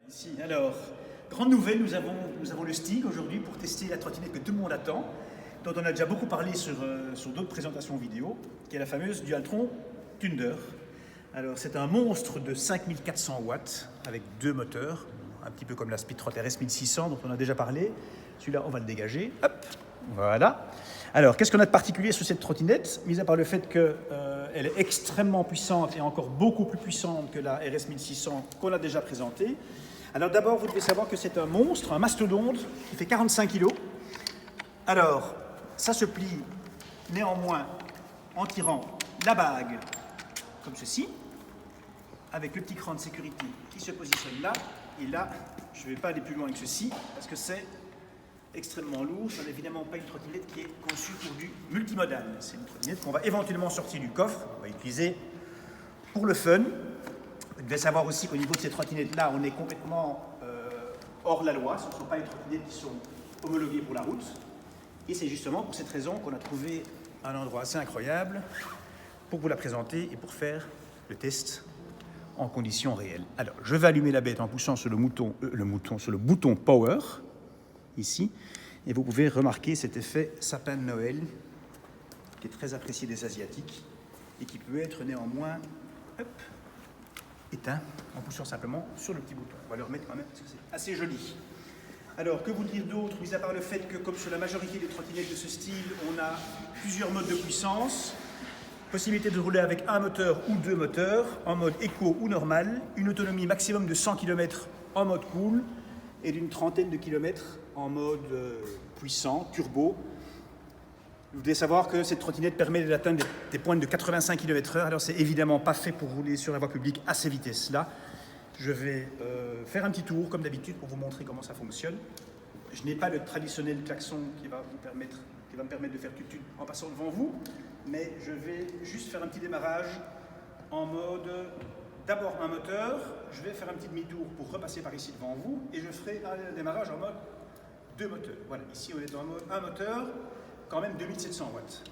Ici, alors, grande nouvelle, nous avons le Stig aujourd'hui pour tester la trottinette que tout le monde attend, dont on a déjà beaucoup parlé sur d'autres présentations vidéo, qui est la fameuse Dualtron Thunder. Alors, c'est un monstre de 5400 watts avec deux moteurs, un petit peu comme la Speedtrot RS 1600 dont on a déjà parlé. Celui-là, on va le dégager. Hop, voilà. Alors, qu'est-ce qu'on a de particulier sur cette trottinette, mis à part le fait qu'elle est extrêmement puissante et encore beaucoup plus puissante que la RS 1600 qu'on a déjà présentée. Alors d'abord, vous devez savoir que c'est un monstre, un mastodonte, qui fait 45 kg. Alors, ça se plie néanmoins en tirant la bague, comme ceci, avec le petit cran de sécurité qui se positionne là. Et là, je ne vais pas aller plus loin que ceci, parce que c'est extrêmement lourd. Ce n'est évidemment pas une trottinette qui est conçue pour du multimodal. C'est une trottinette qu'on va éventuellement sortir du coffre, on va utiliser pour le fun. Vous devez savoir aussi qu'au niveau de ces trottinettes-là, on est complètement hors la loi. Ce ne sont pas les trottinettes qui sont homologuées pour la route. Et c'est justement pour cette raison qu'on a trouvé un endroit assez incroyable pour vous la présenter et pour faire le test en conditions réelles. Alors, je vais allumer la bête en poussant sur sur le bouton Power, ici. Et vous pouvez remarquer cet effet sapin de Noël qui est très apprécié des Asiatiques et qui peut être néanmoins éteint en poussant simplement sur le petit bouton. On va le remettre quand même parce que c'est assez joli. Alors, que vous dire d'autre, mis à part le fait que, comme sur la majorité des trottinettes de ce style, on a plusieurs modes de puissance, possibilité de rouler avec un moteur ou deux moteurs, en mode éco ou normal, une autonomie maximum de 100 km en mode cool et d'une trentaine de kilomètres en mode puissant, turbo. Vous devez savoir que cette trottinette permet d'atteindre des pointes de 85 km/h. Alors, c'est évidemment pas fait pour rouler sur la voie publique à ces vitesses-là. Je vais faire un petit tour, comme d'habitude, pour vous montrer comment ça fonctionne. Je n'ai pas le traditionnel klaxon qui va me permettre de faire tut-tut en passant devant vous, mais je vais juste faire un petit démarrage en mode d'abord un moteur. Je vais faire un petit demi-tour pour repasser par ici devant vous, et je ferai un démarrage en mode deux moteurs. Voilà, ici on est dans le mode un moteur. Quand même 2700 watts.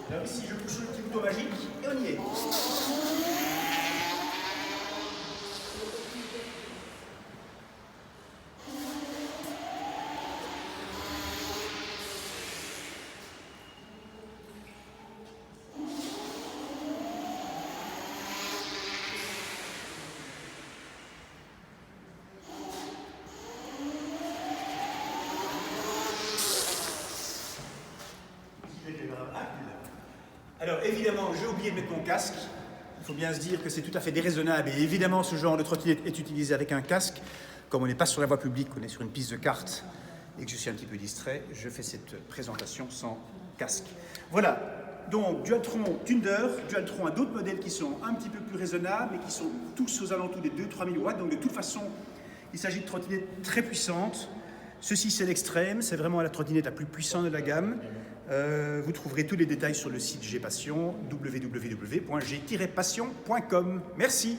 Alors ici je pousse le petit bouton magique et on y est. Alors évidemment, j'ai oublié de mettre mon casque. Il faut bien se dire que c'est tout à fait déraisonnable. Et évidemment, ce genre de trottinette est utilisé avec un casque. Comme on n'est pas sur la voie publique, on est sur une piste de kart et que je suis un petit peu distrait, je fais cette présentation sans casque. Voilà, donc Dualtron Thunder. Dualtron a d'autres modèles qui sont un petit peu plus raisonnables, mais qui sont tous aux alentours des 2-3 000 watts. Donc de toute façon, il s'agit de trottinettes très puissantes. Ceci, c'est l'extrême, c'est vraiment la trottinette la plus puissante de la gamme. Vous trouverez tous les détails sur le site G-Passion, www.g-passion.com. Merci.